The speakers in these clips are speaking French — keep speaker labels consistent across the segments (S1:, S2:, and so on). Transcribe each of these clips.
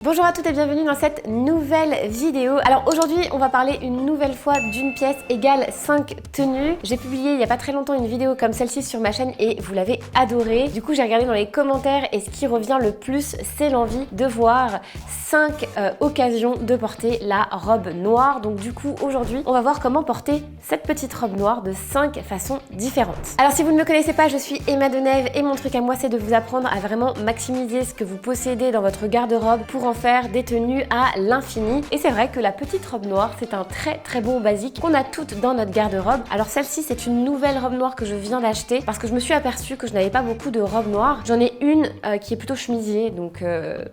S1: Bonjour à toutes et bienvenue dans cette nouvelle vidéo. Alors aujourd'hui on va parler une nouvelle fois d'une pièce égale 5 tenues. J'ai publié il n'y a pas très longtemps une vidéo comme celle-ci sur ma chaîne et vous l'avez adorée. Du coup j'ai regardé dans les commentaires et ce qui revient le plus c'est l'envie de voir 5 occasions de porter la robe noire. Donc du coup aujourd'hui on va voir comment porter cette petite robe noire de 5 façons différentes. Alors si vous ne me connaissez pas, je suis Emma Denève et mon truc à moi c'est de vous apprendre à vraiment maximiser ce que vous possédez dans votre garde-robe pour en faire des tenues à l'infini. Et c'est vrai que la petite robe noire c'est un très bon basique qu'on a toutes dans notre garde-robe. Alors celle-ci c'est une nouvelle robe noire que je viens d'acheter parce que je me suis aperçue que je n'avais pas beaucoup de robes noires. J'en ai une qui est plutôt chemisier, donc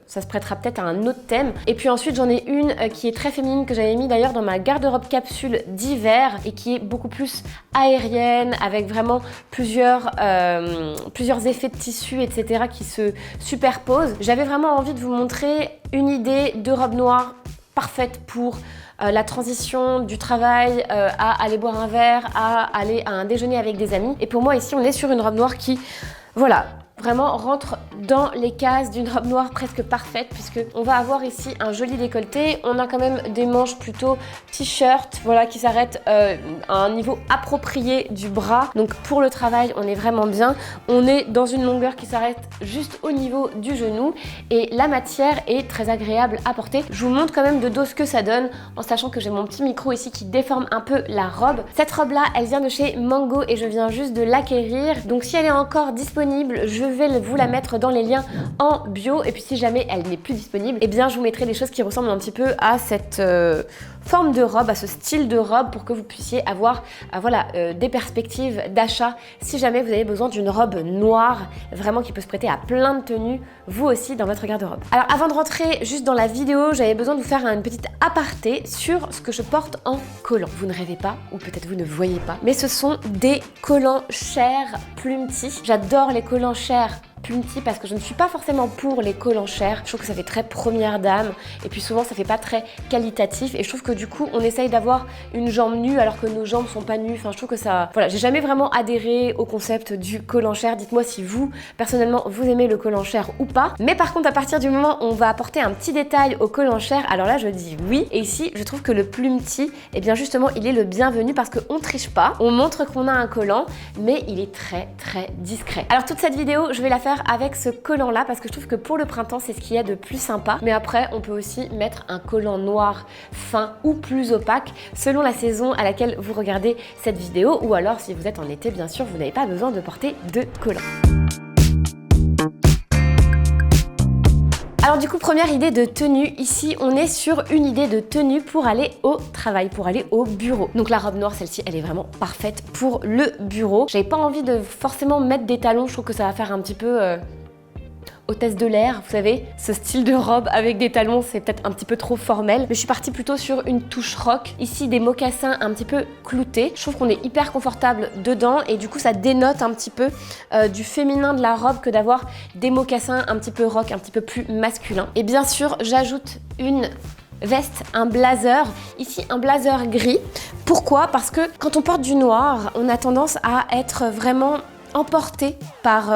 S1: ça se prêtera peut-être à un autre thème. Et puis ensuite j'en ai une qui est très féminine que j'avais mis d'ailleurs dans ma garde-robe capsule d'hiver et qui est beaucoup plus aérienne avec vraiment plusieurs effets de tissu etc qui se superposent. J'avais vraiment envie de vous montrer une idée de robe noire parfaite pour la transition du travail à aller boire un verre, à aller à un déjeuner avec des amis. Et pour moi ici on est sur une robe noire qui, voilà, vraiment rentre dans les cases d'une robe noire presque parfaite puisque on va avoir ici un joli décolleté. On a quand même des manches plutôt t-shirt, voilà, qui s'arrêtent à un niveau approprié du bras. Donc pour le travail, on est vraiment bien. On est dans une longueur qui s'arrête juste au niveau du genou et la matière est très agréable à porter. Je vous montre quand même de dos ce que ça donne en sachant que j'ai mon petit micro ici qui déforme un peu la robe. Cette robe là, elle vient de chez Mango et je viens juste de l'acquérir. Donc si elle est encore disponible, je vais vous la mettre dans les liens en bio et puis si jamais elle n'est plus disponible, eh bien je vous mettrai des choses qui ressemblent un petit peu à cette forme de robe, à ce style de robe pour que vous puissiez avoir des perspectives d'achat si jamais vous avez besoin d'une robe noire vraiment qui peut se prêter à plein de tenues vous aussi dans votre garde-robe. Alors avant de rentrer juste dans la vidéo, j'avais besoin de vous faire une petite aparté sur ce que je porte en collant. Vous ne rêvez pas ou peut-être vous ne voyez pas, mais ce sont des collants chers Plumty. J'adore les collants chers Plumty parce que je ne suis pas forcément pour les collants chers. Je trouve que ça fait très première dame et puis souvent ça fait pas très qualitatif et je trouve que du coup on essaye d'avoir une jambe nue alors que nos jambes sont pas nues. Enfin je trouve que ça... Voilà, j'ai jamais vraiment adhéré au concept du collant cher. Dites-moi si vous, personnellement, vous aimez le collant cher ou pas. Mais par contre à partir du moment où on va apporter un petit détail au collant cher, alors là je dis oui. Et ici je trouve que le Plumty, eh bien justement il est le bienvenu parce qu'on triche pas. On montre qu'on a un collant mais il est très discret. Alors toute cette vidéo je vais la faire avec ce collant là parce que je trouve que pour le printemps c'est ce qu'il y a de plus sympa, mais après on peut aussi mettre un collant noir fin ou plus opaque selon la saison à laquelle vous regardez cette vidéo, ou alors si vous êtes en été bien sûr vous n'avez pas besoin de porter de collant. Alors du coup, première idée de tenue, ici on est sur une idée de tenue pour aller au travail, pour aller au bureau. Donc la robe noire, celle-ci, elle est vraiment parfaite pour le bureau. J'avais pas envie de forcément mettre des talons, je trouve que ça va faire un petit peu... hôtesse de l'air, vous savez, ce style de robe avec des talons, c'est peut-être un petit peu trop formel, mais je suis partie plutôt sur une touche rock. Ici, des mocassins un petit peu cloutés. Je trouve qu'on est hyper confortable dedans et du coup, ça dénote un petit peu du féminin de la robe que d'avoir des mocassins un petit peu rock, un petit peu plus masculin. Et bien sûr, j'ajoute une veste, un blazer, ici un blazer gris. Pourquoi? Parce que quand on porte du noir, on a tendance à être vraiment emporté par...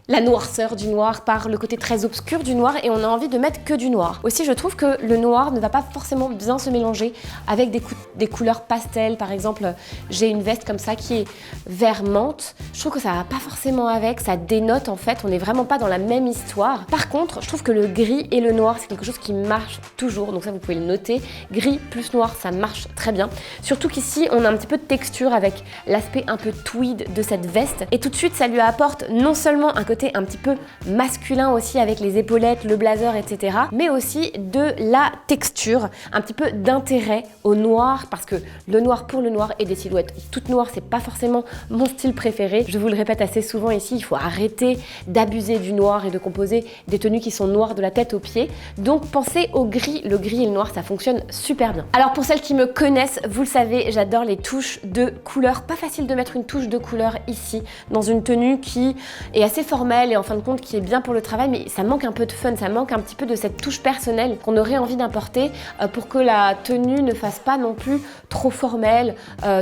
S1: la noirceur du noir, par le côté très obscur du noir, et on a envie de mettre que du noir. Aussi, je trouve que le noir ne va pas forcément bien se mélanger avec des couleurs pastel. Par exemple, j'ai une veste comme ça qui est vert menthe. Je trouve que ça va pas forcément avec, ça dénote en fait, on n'est vraiment pas dans la même histoire. Par contre, je trouve que le gris et le noir, c'est quelque chose qui marche toujours, donc ça vous pouvez le noter. Gris plus noir, ça marche très bien. Surtout qu'ici, on a un petit peu de texture avec l'aspect un peu tweed de cette veste, et tout de suite, ça lui apporte non seulement un côté un petit peu masculin aussi avec les épaulettes, le blazer, etc. mais aussi de la texture, un petit peu d'intérêt au noir parce que le noir pour le noir et des silhouettes toutes noires, c'est pas forcément mon style préféré. Je vous le répète assez souvent ici, il faut arrêter d'abuser du noir et de composer des tenues qui sont noires de la tête aux pieds. Donc pensez au gris, le gris et le noir, ça fonctionne super bien. Alors pour celles qui me connaissent, vous le savez, j'adore les touches de couleur. Pas facile de mettre une touche de couleur ici dans une tenue qui est assez formelle et en fin de compte qui est bien pour le travail, mais ça manque un peu de fun, ça manque un petit peu de cette touche personnelle qu'on aurait envie d'importer pour que la tenue ne fasse pas non plus trop formelle,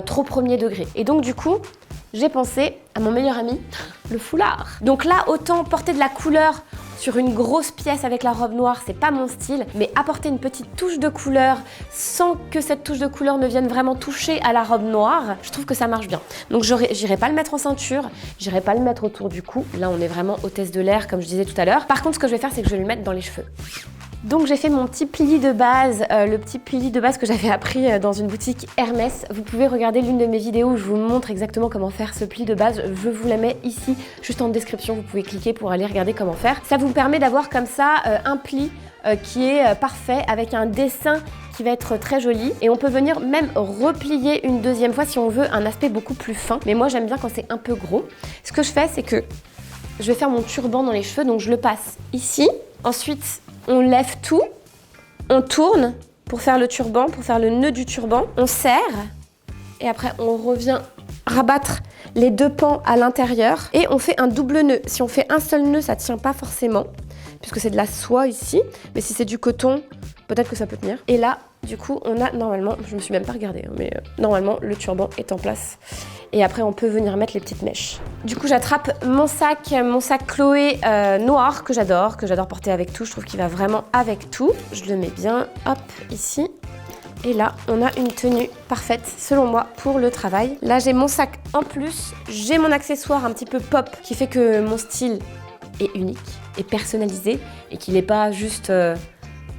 S1: trop premier degré. Et donc du coup, j'ai pensé à mon meilleur ami, le foulard. Donc là, autant porter de la couleur sur une grosse pièce avec la robe noire, c'est pas mon style, mais apporter une petite touche de couleur sans que cette touche de couleur ne vienne vraiment toucher à la robe noire, je trouve que ça marche bien. Donc j'irai pas le mettre en ceinture, j'irai pas le mettre autour du cou. Là, on est vraiment hôtesse de l'air, comme je disais tout à l'heure. Par contre, ce que je vais faire, c'est que je vais le mettre dans les cheveux. Donc j'ai fait mon petit pli de base, le petit pli de base que j'avais appris dans une boutique Hermès. Vous pouvez regarder l'une de mes vidéos où je vous montre exactement comment faire ce pli de base. Je vous la mets ici, juste en description, vous pouvez cliquer pour aller regarder comment faire. Ça vous permet d'avoir comme ça un pli qui est parfait avec un dessin qui va être très joli. Et on peut venir même replier une deuxième fois si on veut un aspect beaucoup plus fin. Mais moi j'aime bien quand c'est un peu gros. Ce que je fais, c'est que je vais faire mon turban dans les cheveux, donc je le passe ici. Ensuite, on lève tout, on tourne pour faire le turban, pour faire le nœud du turban, on serre et après on revient rabattre les deux pans à l'intérieur et on fait un double nœud. Si on fait un seul nœud, ça ne tient pas forcément puisque c'est de la soie ici, mais si c'est du coton, peut-être que ça peut tenir. Et là, du coup, on a normalement, je me suis même pas regardée, mais normalement le turban est en place. Et après, on peut venir mettre les petites mèches. Du coup, j'attrape mon sac Chloé noir que j'adore porter avec tout. Je trouve qu'il va vraiment avec tout. Je le mets bien, hop, ici. Et là, on a une tenue parfaite, selon moi, pour le travail. Là, j'ai mon sac en plus. J'ai mon accessoire un petit peu pop qui fait que mon style est unique et personnalisé et qu'il n'est pas juste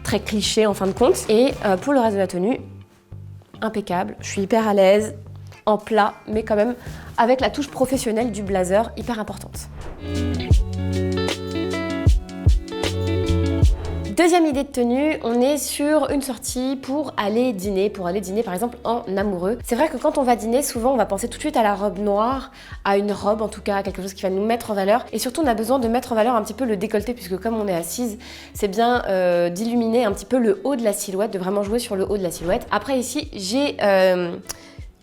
S1: très cliché en fin de compte. Et pour le reste de la tenue, impeccable. Je suis hyper à l'aise, en plat, mais quand même avec la touche professionnelle du blazer, hyper importante. Deuxième idée de tenue, on est sur une sortie pour aller dîner par exemple en amoureux. C'est vrai que quand on va dîner, souvent on va penser tout de suite à la robe noire, à une robe en tout cas, à quelque chose qui va nous mettre en valeur. Et surtout on a besoin de mettre en valeur un petit peu le décolleté puisque comme on est assise, c'est bien d'illuminer un petit peu le haut de la silhouette, de vraiment jouer sur le haut de la silhouette. Après ici, j'ai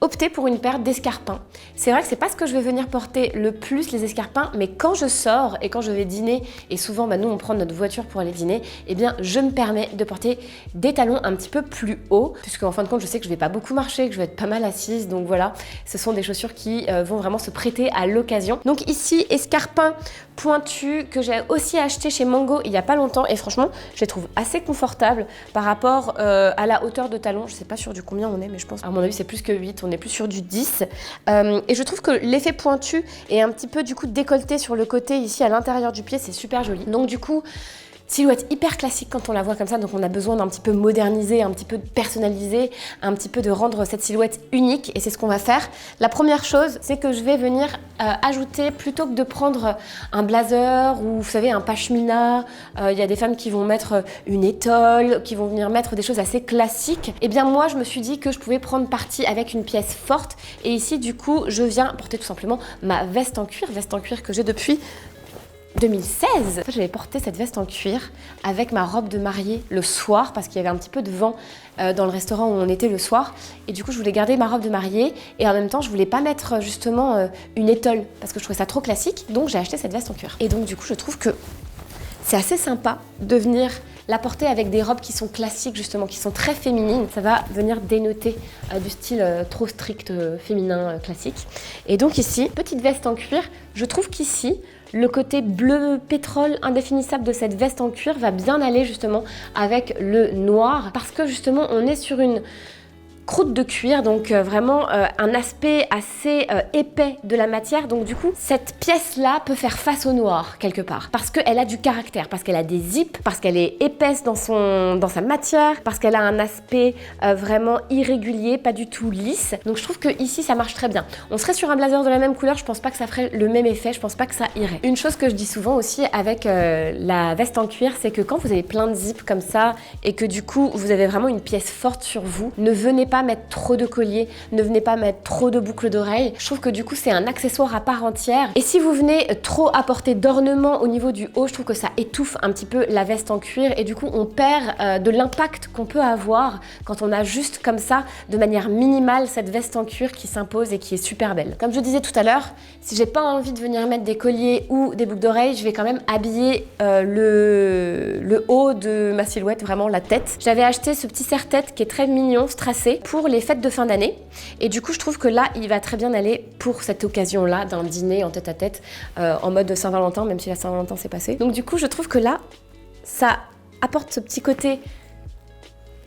S1: opter pour une paire d'escarpins. C'est vrai que c'est pas ce que je vais venir porter le plus, les escarpins, mais quand je sors et quand je vais dîner, et souvent nous on prend notre voiture pour aller dîner, eh bien je me permets de porter des talons un petit peu plus hauts, puisque en fin de compte je sais que je vais pas beaucoup marcher, que je vais être pas mal assise, donc voilà, ce sont des chaussures qui vont vraiment se prêter à l'occasion. Donc ici, escarpins pointus que j'ai aussi acheté chez Mango il y a pas longtemps, et franchement je les trouve assez confortables par rapport à la hauteur de talon. Je sais pas sur du combien on est, mais je pense à mon avis c'est plus que 8, on est plus sur du 10. Et je trouve que l'effet pointu et un petit peu du coup décolleté sur le côté ici à l'intérieur du pied, c'est super joli. Donc du coup, silhouette hyper classique quand on la voit comme ça, donc on a besoin d'un petit peu moderniser, un petit peu de personnaliser, un petit peu de rendre cette silhouette unique, et c'est ce qu'on va faire. La première chose, c'est que je vais venir ajouter, plutôt que de prendre un blazer ou vous savez un pashmina, il y a des femmes qui vont mettre une étole, qui vont venir mettre des choses assez classiques. Et bien moi je me suis dit que je pouvais prendre parti avec une pièce forte, et ici du coup je viens porter tout simplement ma veste en cuir que j'ai depuis 2016. J'avais porté cette veste en cuir avec ma robe de mariée le soir parce qu'il y avait un petit peu de vent dans le restaurant où on était le soir, et du coup je voulais garder ma robe de mariée et en même temps je voulais pas mettre justement une étole parce que je trouvais ça trop classique, donc j'ai acheté cette veste en cuir. Et donc du coup je trouve que c'est assez sympa de venir la porter avec des robes qui sont classiques justement, qui sont très féminines. Ça va venir dénoter du style trop strict féminin classique. Et donc ici, petite veste en cuir, je trouve qu'ici, le côté bleu pétrole indéfinissable de cette veste en cuir va bien aller justement avec le noir parce que justement on est sur une croûte de cuir, donc vraiment un aspect assez épais de la matière. Donc du coup, cette pièce-là peut faire face au noir quelque part parce qu'elle a du caractère, parce qu'elle a des zips, parce qu'elle est épaisse dans sa matière, parce qu'elle a un aspect vraiment irrégulier, pas du tout lisse. Donc je trouve que ici ça marche très bien. On serait sur un blazer de la même couleur, je pense pas que ça ferait le même effet, je pense pas que ça irait. Une chose que je dis souvent aussi avec la veste en cuir, c'est que quand vous avez plein de zips comme ça et que du coup vous avez vraiment une pièce forte sur vous, ne venez pas mettre trop de colliers, ne venez pas mettre trop de boucles d'oreilles. Je trouve que du coup c'est un accessoire à part entière, et si vous venez trop apporter d'ornements au niveau du haut, je trouve que ça étouffe un petit peu la veste en cuir, et du coup on perd de l'impact qu'on peut avoir quand on a juste comme ça de manière minimale cette veste en cuir qui s'impose et qui est super belle. Comme je disais tout à l'heure, si j'ai pas envie de venir mettre des colliers ou des boucles d'oreilles, je vais quand même habiller le haut de ma silhouette, vraiment la tête. J'avais acheté ce petit serre-tête qui est très mignon, strassé, pour les fêtes de fin d'année. Et du coup, je trouve que là, il va très bien aller pour cette occasion-là d'un dîner en tête-à-tête en mode Saint-Valentin, même si la Saint-Valentin s'est passée. Donc du coup, je trouve que là, ça apporte ce petit côté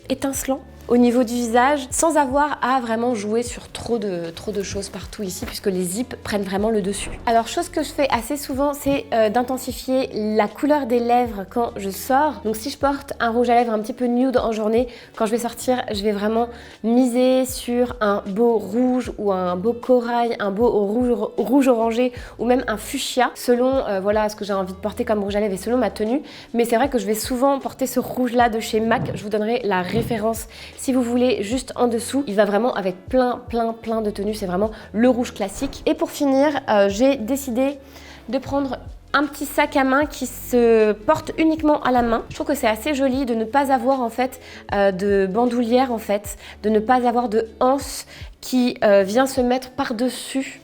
S1: étincelant au niveau du visage, sans avoir à vraiment jouer sur trop de choses partout ici, puisque les zips prennent vraiment le dessus. Alors, chose que je fais assez souvent, c'est d'intensifier la couleur des lèvres quand je sors. Donc si je porte un rouge à lèvres un petit peu nude en journée, quand je vais sortir, je vais vraiment miser sur un beau rouge ou un beau corail, un beau rouge orangé ou même un fuchsia, selon voilà ce que j'ai envie de porter comme rouge à lèvres et selon ma tenue. Mais c'est vrai que je vais souvent porter ce rouge là de chez MAC. Je vous donnerai la référence si vous voulez, juste en dessous. Il va vraiment avec plein de tenues, c'est vraiment le rouge classique. Et pour finir, j'ai décidé de prendre un petit sac à main qui se porte uniquement à la main. Je trouve que c'est assez joli de ne pas avoir en fait de bandoulière en fait, de ne pas avoir de anse qui vient se mettre par-dessus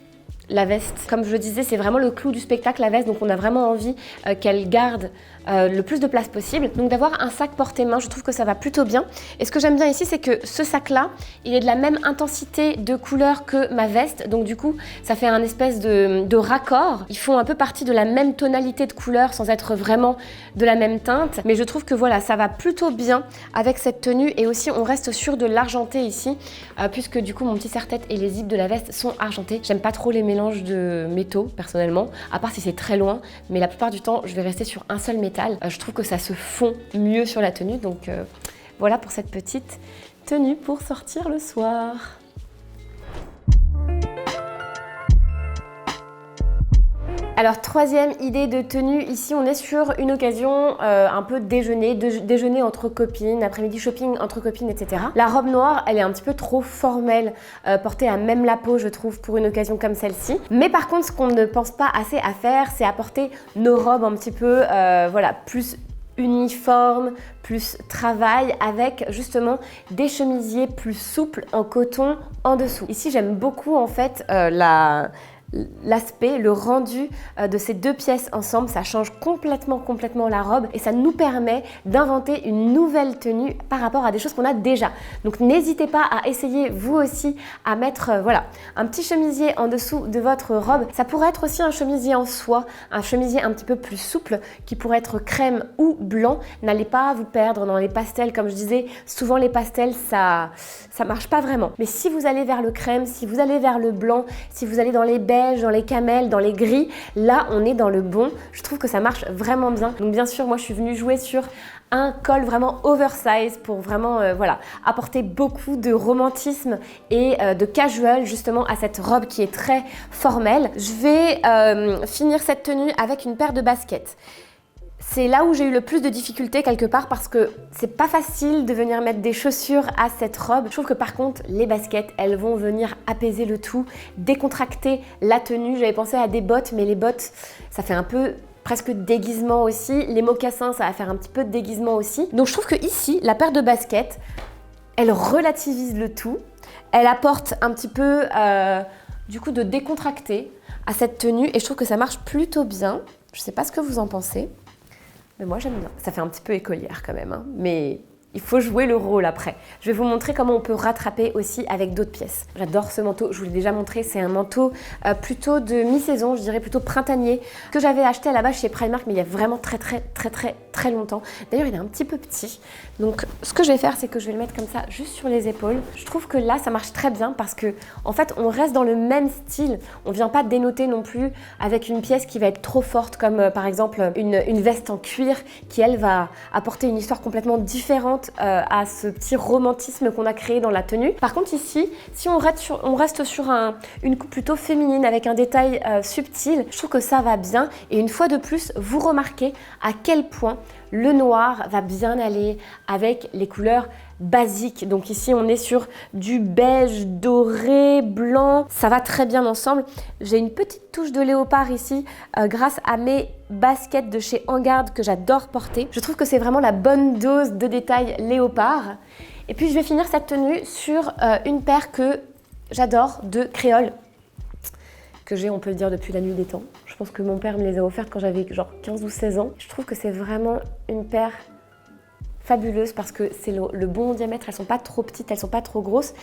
S1: la veste. Comme je le disais, c'est vraiment le clou du spectacle, la veste, donc on a vraiment envie qu'elle garde le plus de place possible. Donc d'avoir un sac porté-main, je trouve que ça va plutôt bien. Et ce que j'aime bien ici, c'est que ce sac-là, il est de la même intensité de couleur que ma veste. Donc du coup, ça fait un espèce de raccord. Ils font un peu partie de la même tonalité de couleur sans être vraiment de la même teinte. Mais je trouve que voilà, ça va plutôt bien avec cette tenue. Et aussi, on reste sur de l'argenté ici, puisque du coup, mon petit serre-tête et les zips de la veste sont argentés. J'aime pas trop les mélanges de métaux, personnellement, à part si c'est très loin. Mais la plupart du temps, je vais rester sur un seul métal. Je trouve que ça se fond mieux sur la tenue, donc voilà pour cette petite tenue pour sortir le soir. Alors, troisième idée de tenue, ici on est sur une occasion un peu déjeuner entre copines, après-midi shopping entre copines, etc. La robe noire, elle est un petit peu trop formelle, portée à même la peau, je trouve, pour une occasion comme celle-ci. Mais par contre, ce qu'on ne pense pas assez à faire, c'est apporter nos robes un petit peu, voilà, plus uniforme, plus travail, avec justement des chemisiers plus souples en coton en dessous. Ici, j'aime beaucoup en fait l'aspect, le rendu de ces deux pièces ensemble. Ça change complètement la robe et ça nous permet d'inventer une nouvelle tenue par rapport à des choses qu'on a déjà. Donc n'hésitez pas à essayer vous aussi à mettre voilà, un petit chemisier en dessous de votre robe. Ça pourrait être aussi un chemisier en soie, un chemisier un petit peu plus souple qui pourrait être crème ou blanc. N'allez pas vous perdre dans les pastels, comme je disais, souvent les pastels ça marche pas vraiment. Mais si vous allez vers le crème, si vous allez vers le blanc, si vous allez dans les beiges, dans les camels, dans les gris, là on est dans le bon. Je trouve que ça marche vraiment bien. Donc bien sûr, moi je suis venue jouer sur un col vraiment oversize pour vraiment voilà, apporter beaucoup de romantisme et de casual justement à cette robe qui est très formelle. Je vais finir cette tenue avec une paire de baskets. C'est là où j'ai eu le plus de difficultés quelque part parce que c'est pas facile de venir mettre des chaussures à cette robe. Je trouve que par contre, les baskets, elles vont venir apaiser le tout, décontracter la tenue. J'avais pensé à des bottes, mais les bottes, ça fait un peu presque déguisement aussi. Les mocassins, ça va faire un petit peu de déguisement aussi. Donc je trouve que ici, la paire de baskets, elle relativise le tout. Elle apporte un petit peu du coup de décontracter à cette tenue et je trouve que ça marche plutôt bien. Je sais pas ce que vous en pensez. Mais moi j'aime bien. Ça fait un petit peu écolière quand même, hein. Mais il faut jouer le rôle après. Je vais vous montrer comment on peut rattraper aussi avec d'autres pièces. J'adore ce manteau, je vous l'ai déjà montré, c'est un manteau plutôt de mi-saison, je dirais plutôt printanier, que j'avais acheté à la base chez Primark, mais il y a vraiment très longtemps. D'ailleurs, il est un petit peu petit. Donc, ce que je vais faire, c'est que je vais le mettre comme ça, juste sur les épaules. Je trouve que là, ça marche très bien parce que, en fait, on reste dans le même style. On vient pas dénoter non plus avec une pièce qui va être trop forte, comme par exemple une veste en cuir qui, elle, va apporter une histoire complètement différente à ce petit romantisme qu'on a créé dans la tenue. Par contre ici, si on reste sur une coupe plutôt féminine avec un détail subtil, je trouve que ça va bien. Et une fois de plus, vous remarquez à quel point le noir va bien aller avec les couleurs basiques. Donc ici, on est sur du beige, doré, blanc. Ça va très bien ensemble. J'ai une petite touche de léopard ici grâce à mes baskets de chez Engarde que j'adore porter. Je trouve que c'est vraiment la bonne dose de détail léopard. Et puis, je vais finir cette tenue sur une paire que j'adore de créole que j'ai, on peut le dire, depuis la nuit des temps. Je pense que mon père me les a offertes quand j'avais genre 15 ou 16 ans. Je trouve que c'est vraiment une paire fabuleuses parce que c'est le bon diamètre, elles sont pas trop petites, elles sont pas trop grosses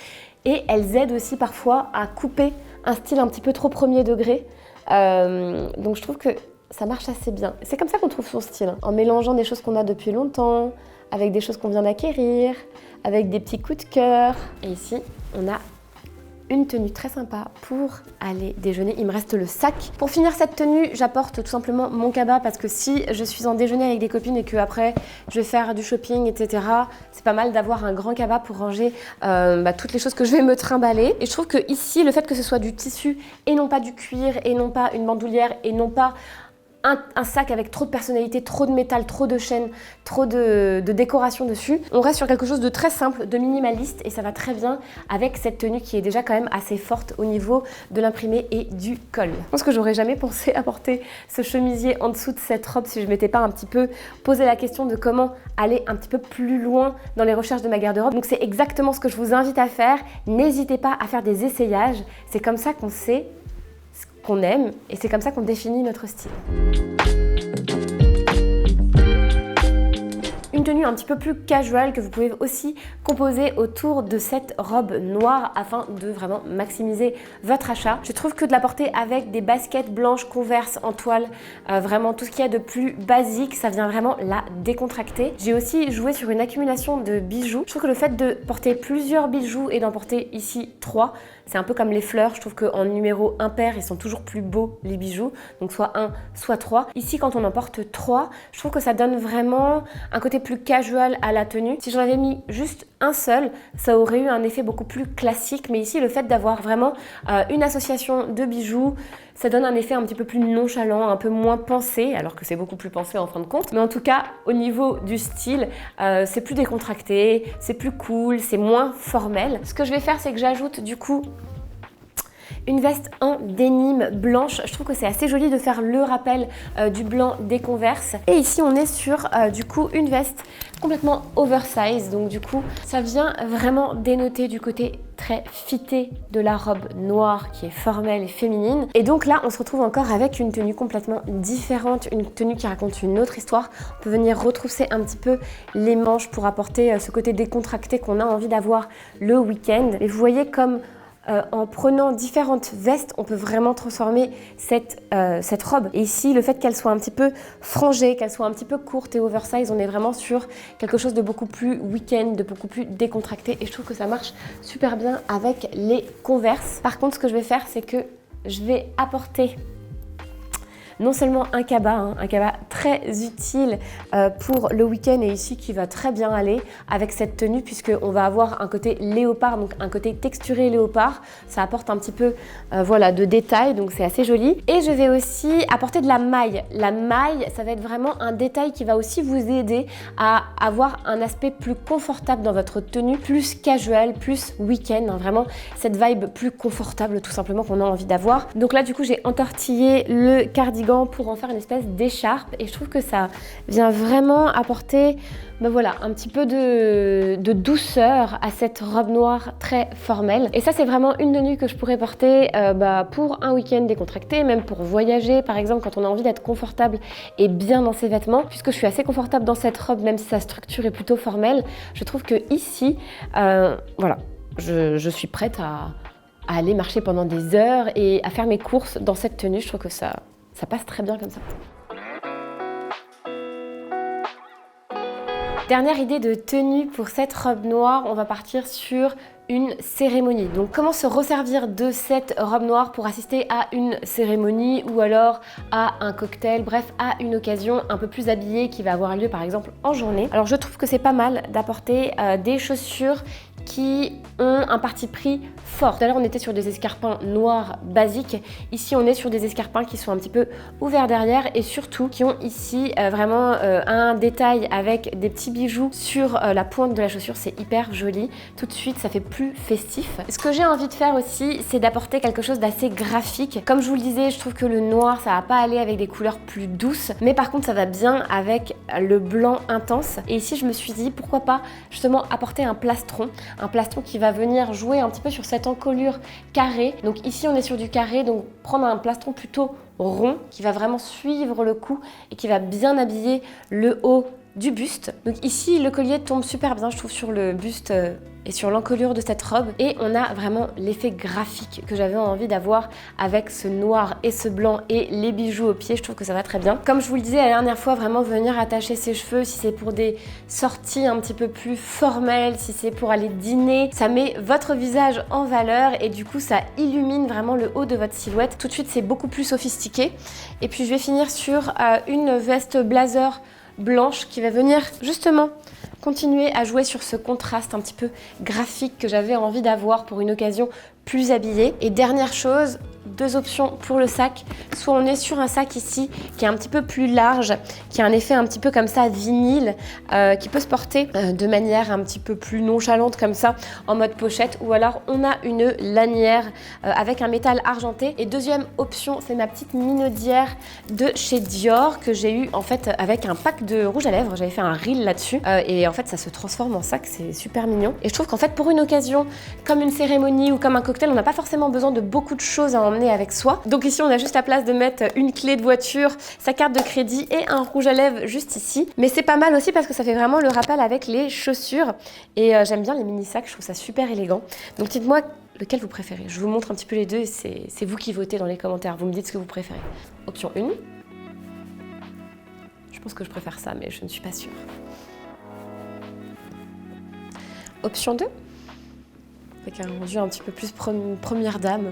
S1: et elles aident aussi parfois à couper un style un petit peu trop premier degré. Donc je trouve que ça marche assez bien. C'est comme ça qu'on trouve son style, hein, en mélangeant des choses qu'on a depuis longtemps, avec des choses qu'on vient d'acquérir, avec des petits coups de cœur. Et ici, on a une tenue très sympa pour aller déjeuner. Il me reste le sac. Pour finir cette tenue, j'apporte tout simplement mon cabas parce que si je suis en déjeuner avec des copines et que après je vais faire du shopping, etc., c'est pas mal d'avoir un grand cabas pour ranger toutes les choses que je vais me trimballer. Et je trouve que ici, le fait que ce soit du tissu et non pas du cuir et non pas une bandoulière et non pas un sac avec trop de personnalité, trop de métal, trop de chaînes, trop de décoration dessus. On reste sur quelque chose de très simple, de minimaliste et ça va très bien avec cette tenue qui est déjà quand même assez forte au niveau de l'imprimé et du col. Je pense que j'aurais jamais pensé à porter ce chemisier en dessous de cette robe si je m'étais pas un petit peu posé la question de comment aller un petit peu plus loin dans les recherches de ma garde-robe. Donc c'est exactement ce que je vous invite à faire. N'hésitez pas à faire des essayages. C'est comme ça qu'on sait qu'on aime et c'est comme ça qu'on définit notre style. Une tenue un petit peu plus casual que vous pouvez aussi composer autour de cette robe noire afin de vraiment maximiser votre achat. Je trouve que de la porter avec des baskets blanches Converse en toile, vraiment tout ce qu'il y a de plus basique, ça vient vraiment la décontracter. J'ai aussi joué sur une accumulation de bijoux. Je trouve que le fait de porter plusieurs bijoux et d'en porter ici 3, c'est un peu comme les fleurs, je trouve qu'en numéro impair, ils sont toujours plus beaux les bijoux, donc soit 1, soit 3. Ici, quand on en porte 3, je trouve que ça donne vraiment un côté plus casual à la tenue. Si j'en avais mis juste un seul, ça aurait eu un effet beaucoup plus classique, mais ici, le fait d'avoir vraiment une association de bijoux, ça donne un effet un petit peu plus nonchalant, un peu moins pensé, alors que c'est beaucoup plus pensé en fin de compte. Mais en tout cas, au niveau du style, c'est plus décontracté, c'est plus cool, c'est moins formel. Ce que je vais faire, c'est que j'ajoute du coup une veste en denim blanche. Je trouve que c'est assez joli de faire le rappel du blanc des Converse. Et ici, on est sur du coup une veste complètement oversize. Donc du coup, ça vient vraiment dénoter du côté très fité de la robe noire qui est formelle et féminine. Et donc là, on se retrouve encore avec une tenue complètement différente, une tenue qui raconte une autre histoire. On peut venir retrousser un petit peu les manches pour apporter ce côté décontracté qu'on a envie d'avoir le week-end. Et vous voyez comme en prenant différentes vestes, on peut vraiment transformer cette robe. Et ici, le fait qu'elle soit un petit peu frangée, qu'elle soit un petit peu courte et oversize, on est vraiment sur quelque chose de beaucoup plus week-end, de beaucoup plus décontracté. Et je trouve que ça marche super bien avec les Converse. Par contre, ce que je vais faire, c'est que je vais apporter non seulement un cabas très utile pour le week-end et ici qui va très bien aller avec cette tenue puisqu'on va avoir un côté léopard, donc un côté texturé léopard. Ça apporte un petit peu voilà, de détails, donc c'est assez joli. Et je vais aussi apporter de la maille. La maille, ça va être vraiment un détail qui va aussi vous aider à avoir un aspect plus confortable dans votre tenue, plus casual, plus week-end, hein, vraiment cette vibe plus confortable tout simplement qu'on a envie d'avoir. Donc là du coup j'ai entortillé le cardigan pour en faire une espèce d'écharpe et je trouve que ça vient vraiment apporter voilà, un petit peu de douceur à cette robe noire très formelle. Et ça c'est vraiment une tenue que je pourrais porter pour un week-end décontracté, même pour voyager par exemple quand on a envie d'être confortable et bien dans ses vêtements. Puisque je suis assez confortable dans cette robe même si sa structure est plutôt formelle, je trouve que ici voilà, je suis prête à aller marcher pendant des heures et à faire mes courses dans cette tenue. Je trouve que ça passe très bien comme ça. Dernière idée de tenue pour cette robe noire, on va partir sur une cérémonie. Donc comment se resservir de cette robe noire pour assister à une cérémonie ou alors à un cocktail, bref à une occasion un peu plus habillée qui va avoir lieu par exemple en journée. Alors je trouve que c'est pas mal d'apporter des chaussures qui ont un parti pris fort. Tout à l'heure on était sur des escarpins noirs basiques, ici on est sur des escarpins qui sont un petit peu ouverts derrière et surtout qui ont ici vraiment un détail avec des petits bijoux sur la pointe de la chaussure, c'est hyper joli. Tout de suite ça fait plus festif. Ce que j'ai envie de faire aussi, c'est d'apporter quelque chose d'assez graphique. Comme je vous le disais, je trouve que le noir ça va pas aller avec des couleurs plus douces, mais par contre ça va bien avec le blanc intense. Et ici je me suis dit pourquoi pas justement apporter un plastron qui va venir jouer un petit peu sur cette encolure carrée. Donc ici on est sur du carré, donc prendre un plastron plutôt rond qui va vraiment suivre le cou et qui va bien habiller le haut du buste. Donc ici, le collier tombe super bien, je trouve, sur le buste et sur l'encolure de cette robe. Et on a vraiment l'effet graphique que j'avais envie d'avoir avec ce noir et ce blanc et les bijoux aux pieds. Je trouve que ça va très bien. Comme je vous le disais la dernière fois, vraiment venir attacher ses cheveux, si c'est pour des sorties un petit peu plus formelles, si c'est pour aller dîner, ça met votre visage en valeur et du coup, ça illumine vraiment le haut de votre silhouette. Tout de suite, c'est beaucoup plus sophistiqué. Et puis, je vais finir sur une veste blazer blanche qui va venir justement continuer à jouer sur ce contraste un petit peu graphique que j'avais envie d'avoir pour une occasion plus habillée. Et dernière chose, deux options pour le sac. Soit on est sur un sac ici qui est un petit peu plus large, qui a un effet un petit peu comme ça vinyle, qui peut se porter de manière un petit peu plus nonchalante comme ça en mode pochette, ou alors on a une lanière avec un métal argenté. Et deuxième option, c'est ma petite minaudière de chez Dior que j'ai eu en fait avec un pack de rouge à lèvres. J'avais fait un reel là-dessus et en fait ça se transforme en sac, c'est super mignon. Et je trouve qu'en fait pour une occasion comme une cérémonie ou comme un cocktail, on n'a pas forcément besoin de beaucoup de choses à emmener avec soi. Donc ici on a juste la place de mettre une clé de voiture, sa carte de crédit et un rouge à lèvres juste ici. Mais c'est pas mal aussi parce que ça fait vraiment le rappel avec les chaussures et j'aime bien les mini sacs, je trouve ça super élégant. Donc dites-moi lequel vous préférez. Je vous montre un petit peu les deux et c'est vous qui votez dans les commentaires. Vous me dites ce que vous préférez. Option 1. Je pense que je préfère ça mais je ne suis pas sûre. Option 2. Avec un rendu un petit peu plus première dame.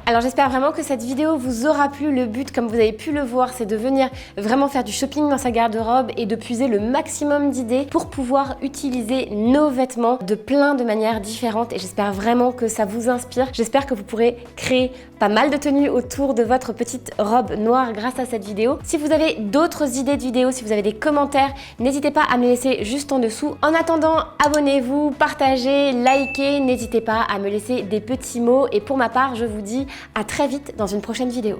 S1: Alors j'espère vraiment que cette vidéo vous aura plu. Le but, comme vous avez pu le voir, c'est de venir vraiment faire du shopping dans sa garde-robe et de puiser le maximum d'idées pour pouvoir utiliser nos vêtements de plein de manières différentes. Et j'espère vraiment que ça vous inspire. J'espère que vous pourrez créer pas mal de tenues autour de votre petite robe noire grâce à cette vidéo. Si vous avez d'autres idées de vidéos, si vous avez des commentaires, n'hésitez pas à me les laisser juste en dessous. En attendant, abonnez-vous, partagez, likez, n'hésitez pas à me laisser des petits mots. Et pour ma part, je vous dis à très vite dans une prochaine vidéo.